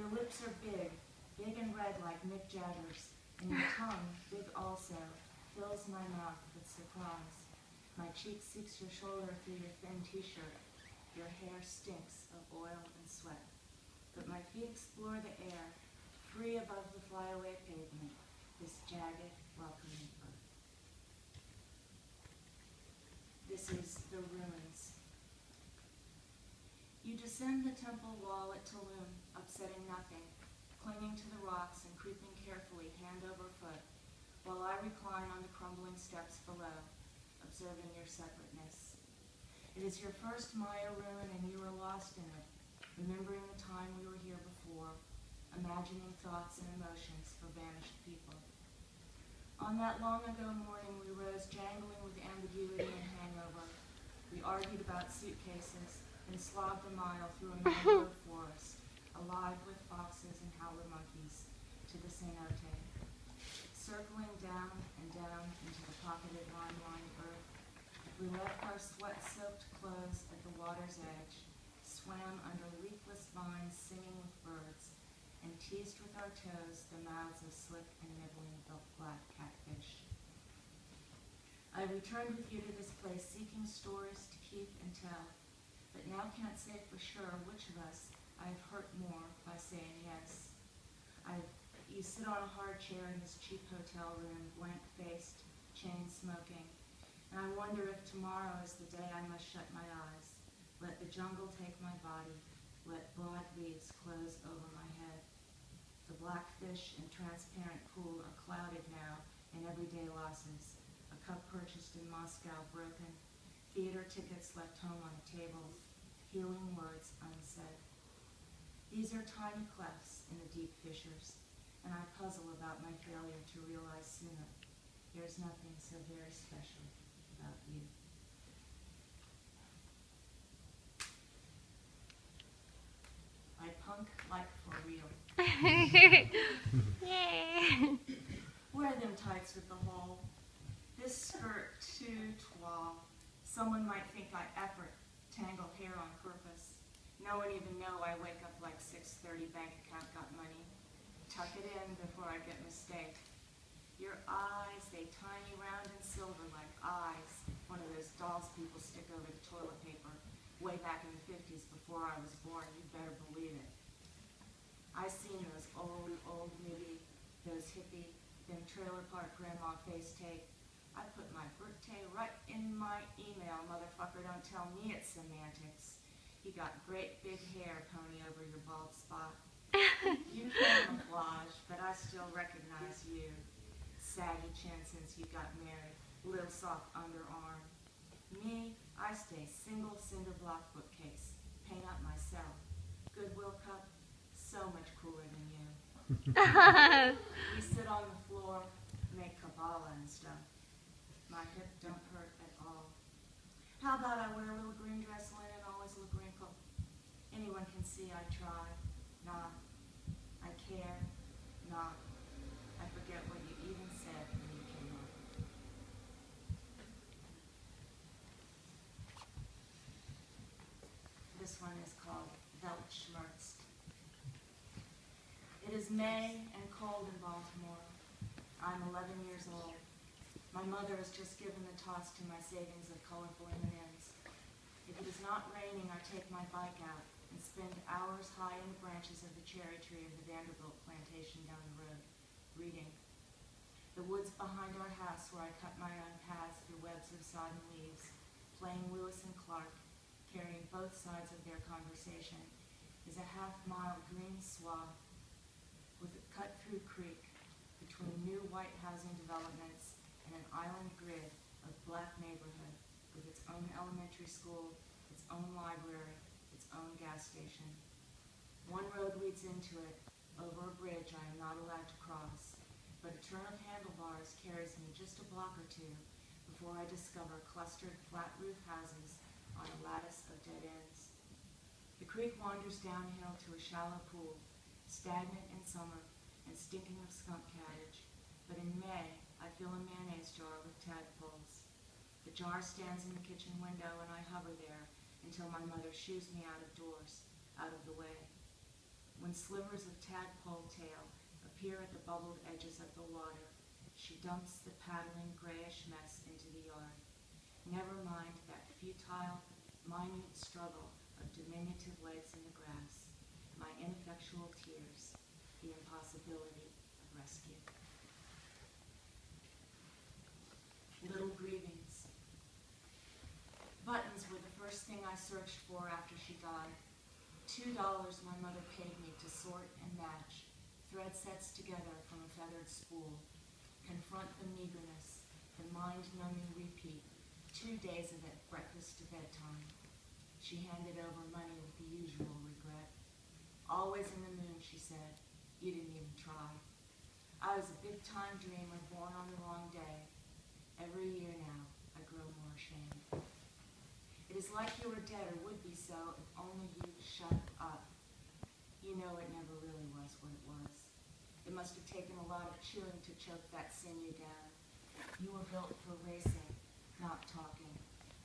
Your lips are big and red like Mick Jagger's, and your tongue, big also, fills my mouth with surprise. My cheek seeks your shoulder through your thin t-shirt. Your hair stinks of oil and sweat. But my feet explore the air, free above the flyaway pavement, this jagged, welcoming earth. This is the ruins. You descend the temple wall at Tulum, upsetting nothing, clinging to the rocks and creeping carefully hand over foot, while I recline on the crumbling steps below, observing your separateness. It is your first Maya ruin and you are lost in it, remembering the time we were here before, imagining thoughts and emotions for vanished people. On that long ago morning, we rose jangling with ambiguity and hangover. We argued about suitcases and slogged a mile through a mangrove forest, alive with foxes and howler monkeys, to the cenote. Circling down and down into the pocketed lime-lined earth, we left our sweat-soaked clothes at the water's edge, swam under leafless vines singing with birds, and teased with our toes the mouths of slick and nibbling black catfish. I returned with you to this place seeking stories to keep and tell, but now can't say for sure which of us I have hurt more by saying yes. You sit on a hard chair in this cheap hotel room, blank-faced, chain-smoking, and I wonder if tomorrow is the day I must shut my eyes, let the jungle take my body, let broad leaves close over my head. The black fish and transparent pool are clouded now in everyday losses, a cup purchased in Moscow broken, theater tickets left home on a table, healing words unsaid. These are tiny clefts in the deep fissures, and I puzzle about my failure to realize sooner there's nothing so very special about you. I punk like for real. Yay! Wear them tights with the hole. This skirt too tall. Someone might think I effort tangle hair on purpose. No one even know I wake up like 6:30, bank account got money. Tuck it in before I get mistake. Your eyes, they tiny, round, and silver like eyes. One of those dolls people stick over the toilet paper. Way back in the 50s before I was born, you better believe it. I seen those old movie, those hippie, them trailer park grandma face tape. I put my birthday right in my email, motherfucker, don't tell me it's semantics. You got great big hair, pony over your bald spot. You camouflage, but I still recognize you. Saggy chin since you got married, little soft underarm. Me, I stay single cinder block bookcase, paint up myself. Goodwill cup, so much cooler than you. We sit on the floor, make Kabbalah and stuff. My hip don't hurt at all. How about I wear a little green dress linen, always look wrinkled? Anyone can see I try, not. I care, not. I forget what you even said when you came up. This one is called Weltschmerz. It is May and cold in Baltimore. I'm 11 years old. My mother has just given the toss to my savings of colorful M&Ms. If it is not raining, I take my bike out and spend hours high in the branches of the cherry tree of the Vanderbilt plantation down the road, reading. The woods behind our house where I cut my own paths through webs of sodden leaves, playing Lewis and Clark, carrying both sides of their conversation, is a half-mile green swath with a cut-through creek between new white housing developments and an island grid of black neighborhood with its own elementary school, its own library, its own gas station. One road leads into it, over a bridge I am not allowed to cross, but a turn of handlebars carries me just a block or two before I discover clustered flat-roof houses on a lattice of dead ends. The creek wanders downhill to a shallow pool, stagnant in summer and stinking of skunk cabbage, but in May I fill a mayonnaise jar with tadpoles. The jar stands in the kitchen window and I hover there until my mother shoos me out of doors, out of the way. When slivers of tadpole tail appear at the bubbled edges of the water, she dumps the paddling grayish mess into the yard. Never mind that futile, minute struggle of diminutive legs in the grass, my ineffectual tears, the impossibility of rescue. Little grievings. Buttons were the first thing I searched for after she died. $2 my mother paid me to sort and match thread sets together from a feathered spool, confront the meagerness, the mind-numbing repeat, 2 days of it, breakfast to bedtime. She handed over money with the usual regret. Always in the moon, she said. You didn't even try. I was a big-time dreamer born on the wrong day. Every year now, I grow more ashamed. It is like you were dead or would be so if only you'd shut up. You know it never really was what it was. It must have taken a lot of chewing to choke that sinew down. You were built for racing, not talking.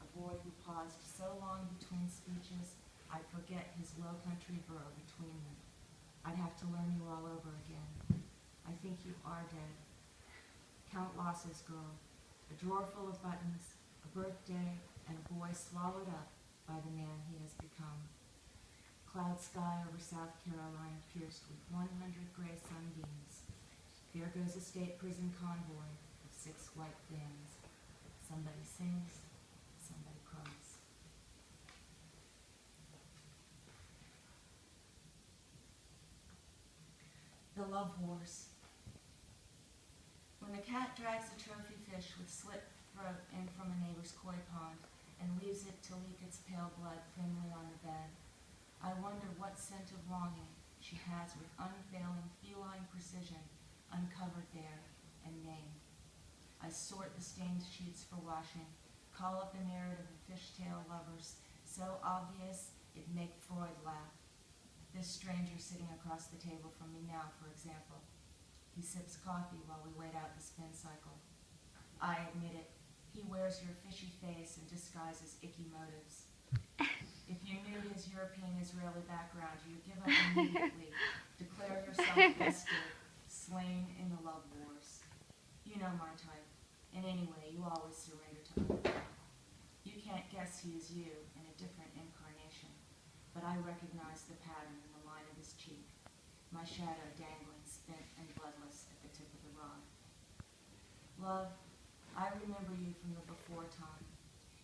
A boy who paused so long between speeches, I'd forget his low-country burrow between them. I'd have to learn you all over again. I think you are dead. Count losses, girl. A drawer full of buttons, a birthday, and a boy swallowed up by the man he has become. Cloud sky over South Carolina pierced with 100 gray sunbeams. There goes a state prison convoy of 6 white vans. Somebody sings, somebody cries. The Love Wars. When the cat drags a trophy fish with slit throat in from a neighbor's koi pond and leaves it to leak its pale blood thinly on the bed, I wonder what scent of longing she has with unfailing feline precision uncovered there and named. I sort the stained sheets for washing, call up the narrative of fishtail lovers, so obvious it'd make Freud laugh. This stranger sitting across the table from me now, for example. He sips coffee while we wait out the spin cycle. I admit it, he wears your fishy face and disguises icky motives. If you knew his European-Israeli background, you'd give up immediately, declare yourself bested, slain in the love wars. You know my type. And anyway, you always surrender to other. You can't guess he is you in a different incarnation, but I recognize the pattern in the line of his cheek, my shadow dangling spent and bloodless at the tip of the rod. Love, I remember you from the before time.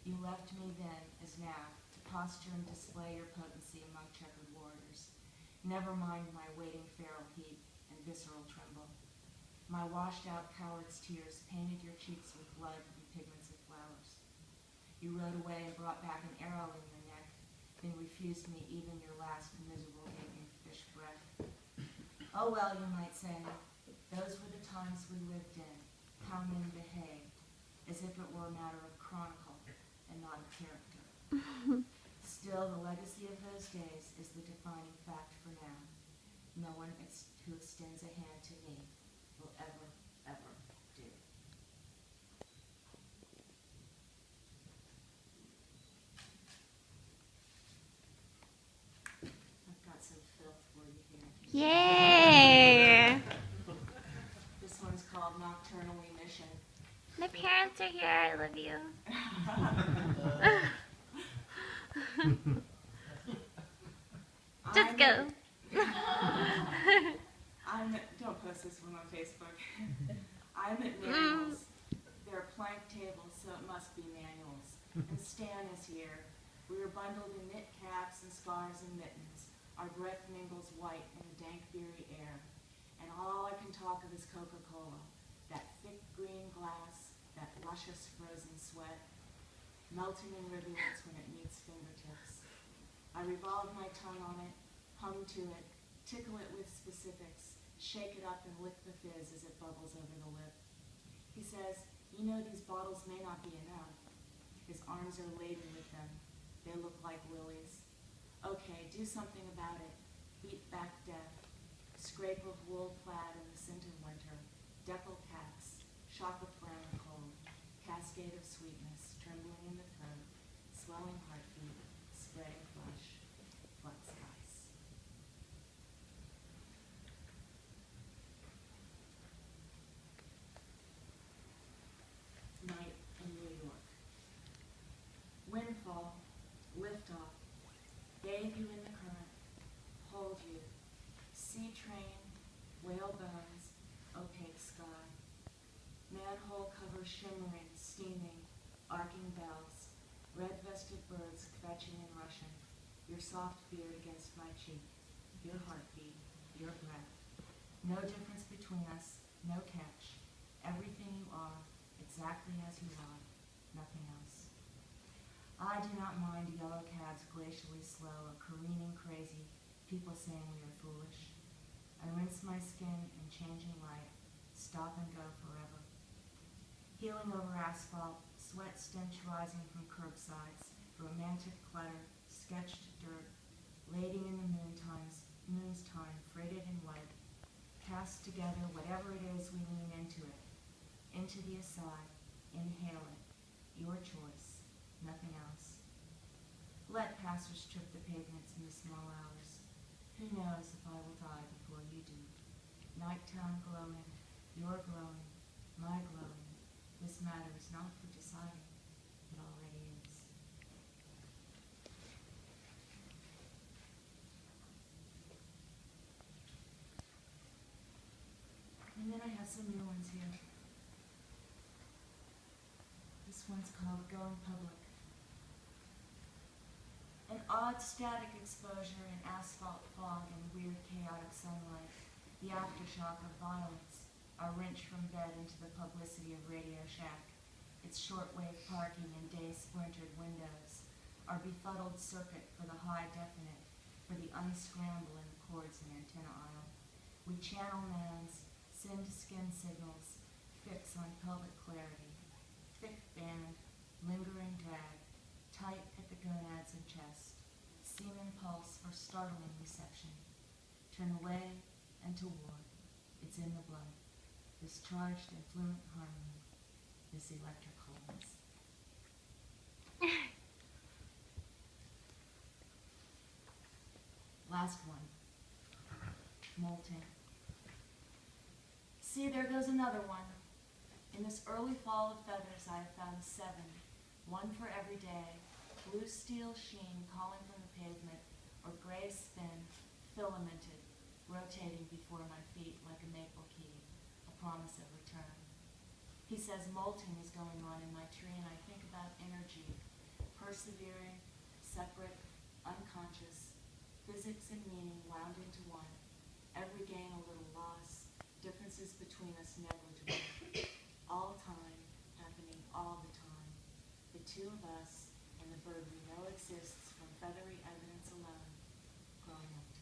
You left me then, as now, to posture and display your potency among checkered warriors. Never mind my waiting feral heat and visceral tremble. My washed-out coward's tears painted your cheeks with blood and pigments of flowers. You rode away and brought back an arrow in your neck, then refused me even your last miserable gaping fish breath. Oh well, you might say, those were the times we lived in, how men behaved, as if it were a matter of chronicle and not of character. Still, the legacy of those days is the defining fact for now. No one who extends a hand to me will ever, ever do. I've got some filth for you here. Yay! This one's called Nocturnal Emission. My parents are here. I love you. Just go. Don't post this one on Facebook. I'm at manuals. There are plank tables, so it must be manuals. And Stan is here. We are bundled in knit caps and scarves and mittens. Our breath mingles white in the dank, beery air. And all I can talk of is Coca-Cola. That thick green glass, that luscious frozen sweat, melting in rivulets when it meets fingertips. I revolve my tongue on it, hum to it, tickle it with specifics, shake it up and lick the fizz as it bubbles over the lip. He says, you know these bottles may not be enough. His arms are laden with them. They look like lilies. Okay, do something about it. Beat back death. Scrape of wool plaid in the scent of winter. Deckle cats. Shock of brown cold. Cascade of sweetness, trembling in the throat. Swelling heartbeat. Spreading flush. Flux ice. fall, lift off, bathe you in the current, hold you, sea train, whale bones, opaque sky, manhole cover shimmering, steaming, arcing bells, red-vested birds kvetching and rushing, your soft beard against my cheek, your heartbeat, your breath. No difference between us, no catch. Everything you are, exactly as you are, nothing else. I do not mind yellow cabs glacially slow or careening crazy, people saying we are foolish. I rinse my skin in changing light, stop and go forever. Heeling over asphalt, sweat stench rising from curbsides, romantic clutter, sketched dirt, lading in the moon's time, freighted in white, cast together whatever it is we lean into it, into the aside, inhale it, your choice, nothing else. Let passers trip the pavements in the small hours. Who knows if I will die before you do. Nighttime glowing, your glowing, my glowing, this matter is not for deciding, it already is. And then I have some new ones here. This one's called Going Public. An odd static exposure in asphalt fog and weird chaotic sunlight, the aftershock of violence, our wrench from bed into the publicity of Radio Shack, its shortwave parking and day-splintered windows, our befuddled circuit for the high definite, for the unscramble in the cords and antenna aisle. We channel man's sin-to-skin signals, fix on pelvic clarity, thick band, lingering drag, tight at the gonads and chest, semen pulse for startling reception. Turn away and toward, it's in the blood, this charged and fluent harmony, this electric wholeness. Last one, molting. See, there goes another one. In this early fall of feathers I have found 7, one for every day, blue steel sheen calling from the pavement, or gray spin, filamented, rotating before my feet like a maple key, a promise of return. He says molting is going on in my tree, and I think about energy, persevering, separate, unconscious, physics and meaning wound into one, every gain a little loss, differences between us negligible, all time, happening all the time, the two of us and the bird we know exists from feathery evidence alone, growing up.